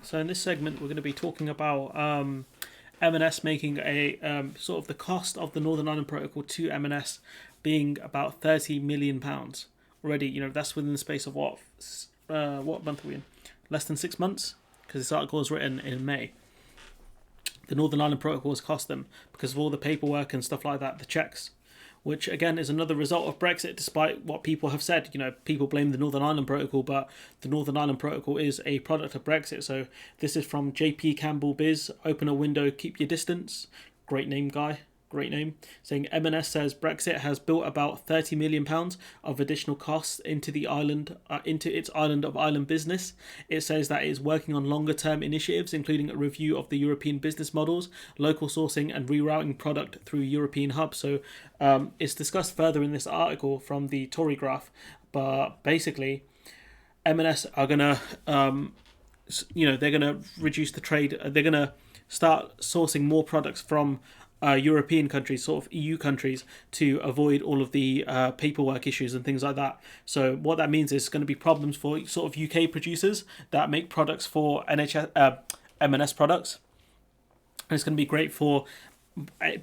So in this segment, we're going to be talking about M&S making a sort of the cost of the Northern Ireland Protocol to M&S being about £30 million already. That's within the space of what month are we in? Less than 6 months, because this article was written in May. The Northern Ireland Protocol has cost them because of all the paperwork and stuff like that, the checks, which again is another result of Brexit, despite what people have said. People blame the Northern Ireland Protocol, but the Northern Ireland Protocol is a product of Brexit. So this is from JP Campbell Biz. Open a window, keep your distance. Great name, guy. Great name. Saying M&S says Brexit has built about £30 million of additional costs into the island, into its island of Ireland business. It says that it is working on longer term initiatives, including a review of the European business models, local sourcing, and rerouting product through European hubs. So it's discussed further in this article from the Tory Graph, but basically, M&S are gonna, they're gonna reduce the trade. They're gonna start sourcing more products from European countries, sort of EU countries, to avoid all of the paperwork issues and things like that. So what that means is going to be problems for sort of UK producers that make products for M&S products. And it's going to be great for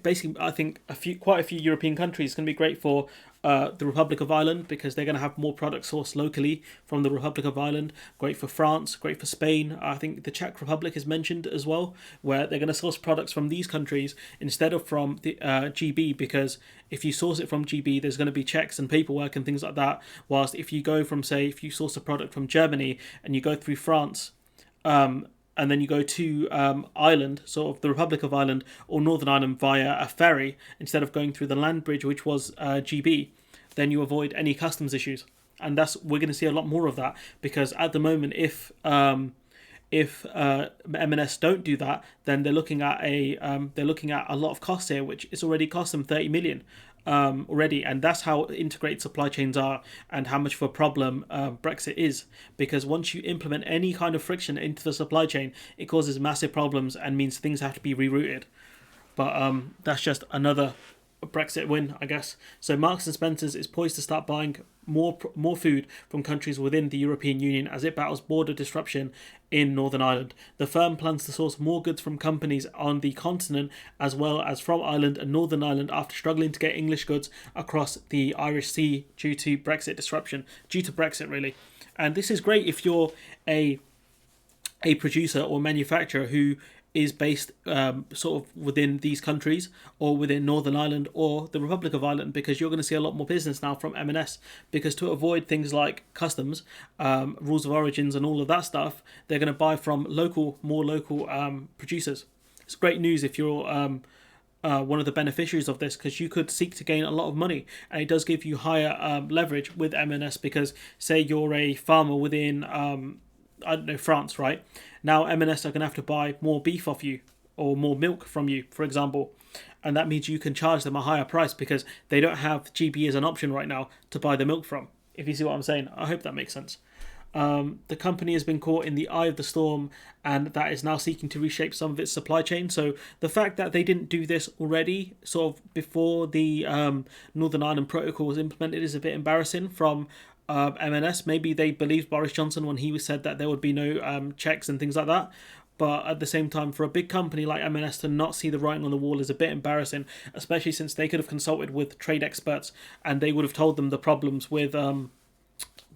basically, I think quite a few European countries. It's going to be great for the Republic of Ireland because they're going to have more products sourced locally from the Republic of Ireland. Great for France, great for Spain. I think the Czech Republic is mentioned as well, where they're going to source products from these countries instead of from the GB, because if you source it from GB, there's going to be checks and paperwork and things like that. Whilst if you go from, say, if you source a product from Germany and you go through France, and then you go to Ireland, sort of the Republic of Ireland or Northern Ireland via a ferry instead of going through the land bridge, which was GB, then you avoid any customs issues. And we're going to see a lot more of that because at the moment, if M&S don't do that, then they're looking at a lot of costs here, which it's already cost them 30 million already, and that's how integrated supply chains are and how much of a problem Brexit is. Because once you implement any kind of friction into the supply chain, it causes massive problems and means things have to be rerouted. But that's just another Brexit win, I guess. So Marks and Spencers is poised to start buying more food from countries within the European Union as it battles border disruption in Northern Ireland. The firm plans to source more goods from companies on the continent as well as from Ireland and Northern Ireland after struggling to get English goods across the Irish Sea due to Brexit disruption, due to Brexit really. And this is great if you're a producer or manufacturer who is based sort of within these countries or within Northern Ireland or the Republic of Ireland, because you're going to see a lot more business now from M&S, because to avoid things like customs, rules of origins and all of that stuff, they're going to buy from more local producers. It's great news if you're one of the beneficiaries of this, because you could seek to gain a lot of money, and it does give you higher leverage with M&S, because say you're a farmer within I don't know, France, right? Now M&S are going to have to buy more beef off you or more milk from you, for example. And that means you can charge them a higher price because they don't have GB as an option right now to buy the milk from. If you see what I'm saying, I hope that makes sense. The company has been caught in the eye of the storm, and that is now seeking to reshape some of its supply chain. So the fact that they didn't do this already, sort of before the Northern Ireland Protocol was implemented, is a bit embarrassing from M&S. Maybe they believed Boris Johnson when he said that there would be no checks and things like that. But at the same time, for a big company like M&S to not see the writing on the wall is a bit embarrassing, especially since they could have consulted with trade experts and they would have told them the problems with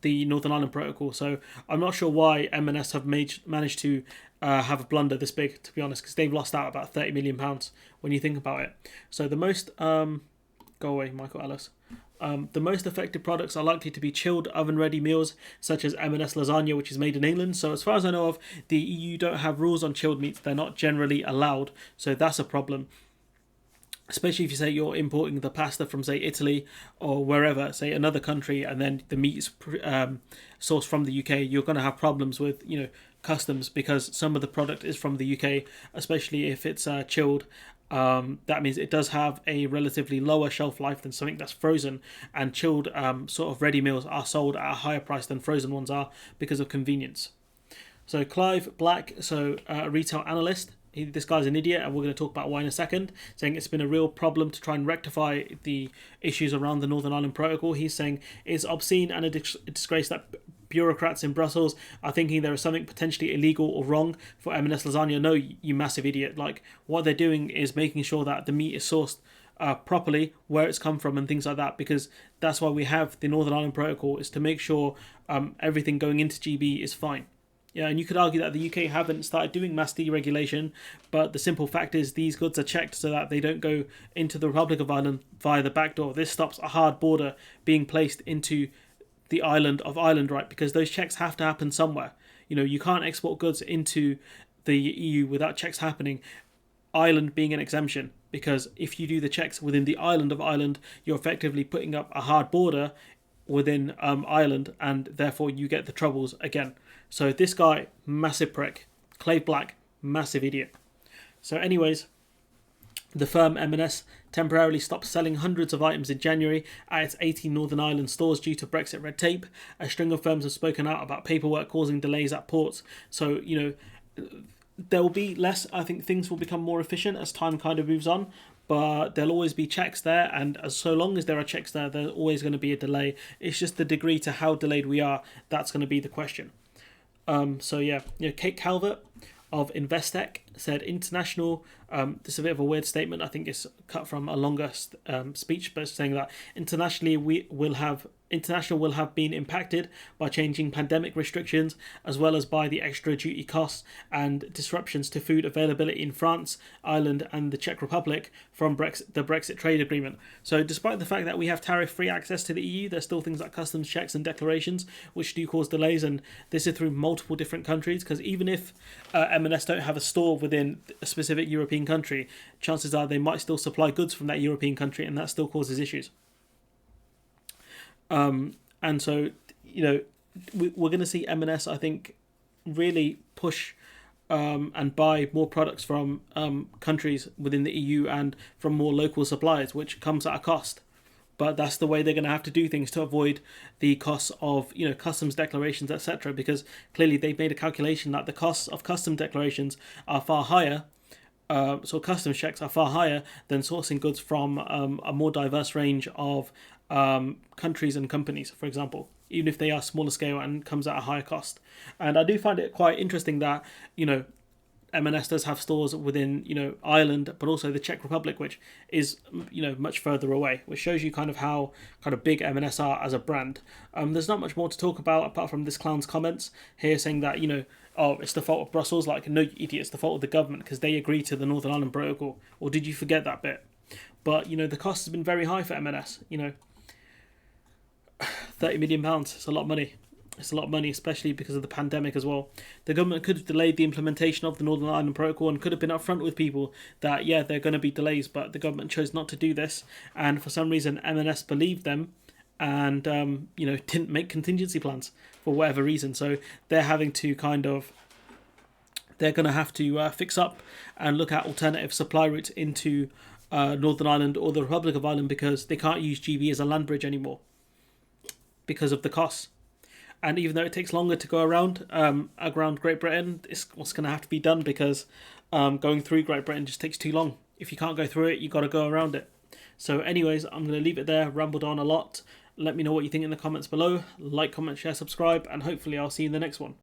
the Northern Ireland Protocol. So I'm not sure why M&S have managed to have a blunder this big, to be honest, because they've lost out about £30 million when you think about it. So the most... go away, Michael Ellis. The most affected products are likely to be chilled oven-ready meals, such as M&S lasagna, which is made in England. So as far as I know of, the EU don't have rules on chilled meats. They're not generally allowed. So that's a problem. Especially if you say you're importing the pasta from, say, Italy or wherever, say another country, and then the meat is sourced from the UK, you're going to have problems with, customs, because some of the product is from the UK, especially if it's chilled. That means it does have a relatively lower shelf life than something that's frozen, and chilled sort of ready meals are sold at a higher price than frozen ones are because of convenience. So Clive Black, a retail analyst, this guy's an idiot, and we're going to talk about why in a second, saying it's been a real problem to try and rectify the issues around the Northern Ireland Protocol. He's saying it's obscene and a disgrace that bureaucrats in Brussels are thinking there is something potentially illegal or wrong for M&S lasagna. No, you massive idiot. Like, what they're doing is making sure that the meat is sourced properly, where it's come from, and things like that, because that's why we have the Northern Ireland Protocol, is to make sure everything going into GB is fine. Yeah, and you could argue that the UK haven't started doing mass deregulation, but the simple fact is these goods are checked so that they don't go into the Republic of Ireland via the back door. This stops a hard border being placed into the island of Ireland, right? Because those checks have to happen somewhere. You know, you can't export goods into the EU without checks happening, Ireland being an exemption, because if you do the checks within the island of Ireland, you're effectively putting up a hard border within Ireland, and therefore you get the troubles again. So this guy, massive prick. Clave Black, massive idiot. So anyways, the firm M&S temporarily stopped selling hundreds of items in January at its 18 Northern Ireland stores due to Brexit red tape. A string of firms have spoken out about paperwork causing delays at ports. So, you know, there will be less. I think things will become more efficient as time kind of moves on. But there'll always be checks there, and so long as there are checks there, there's always going to be a delay. It's just the degree to how delayed we are that's going to be the question. So yeah, Kate Calvert of Investec said international. This is a bit of a weird statement. I think it's cut from a longer speech, but saying that internationally international will have been impacted by changing pandemic restrictions, as well as by the extra duty costs and disruptions to food availability in France, Ireland, and the Czech Republic from the Brexit trade agreement. So despite the fact that we have tariff-free access to the EU, there's still things like customs checks and declarations which do cause delays, and this is through multiple different countries, because even if M&S don't have a store within a specific European country, chances are they might still supply goods from that European country, and that still causes issues. And so, you know, we're going to see M&S, I think, really push and buy more products from countries within the EU and from more local suppliers, which comes at a cost. But that's the way they're going to have to do things to avoid the costs of, you know, customs declarations, etc. Because clearly they've made a calculation that the costs of customs declarations are far higher. So customs checks are far higher than sourcing goods from a more diverse range of countries and companies, for example, even if they are smaller scale and comes at a higher cost. And I do find it quite interesting that, you know, M&S does have stores within, you know, Ireland, but also the Czech Republic, which is, you know, much further away, which shows you kind of how kind of big M&S are as a brand. There's not much more to talk about apart from this clown's comments here saying that, you know, oh, it's the fault of Brussels. Like, no, you idiot, it's the fault of the government because they agreed to the Northern Ireland Protocol. Or did you forget that bit? But, you know, the cost has been very high for M&S, you know. £30 million, it's a lot of money. It's a lot of money, especially because of the pandemic as well. The government could have delayed the implementation of the Northern Ireland Protocol and could have been upfront with people that, yeah, there are going to be delays, but the government chose not to do this. And for some reason, M&S believed them and, you know, didn't make contingency plans for whatever reason. So they're having to they're going to have to fix up and look at alternative supply routes into Northern Ireland or the Republic of Ireland, because they can't use GB as a land bridge anymore because of the costs. And even though it takes longer to go around Great Britain, it's what's going to have to be done, because going through Great Britain just takes too long. If you can't go through it, you've got to go around it. So anyways, I'm going to leave it there, rambled on a lot. Let me know what you think in the comments below. Like, comment, share, subscribe, and hopefully I'll see you in the next one.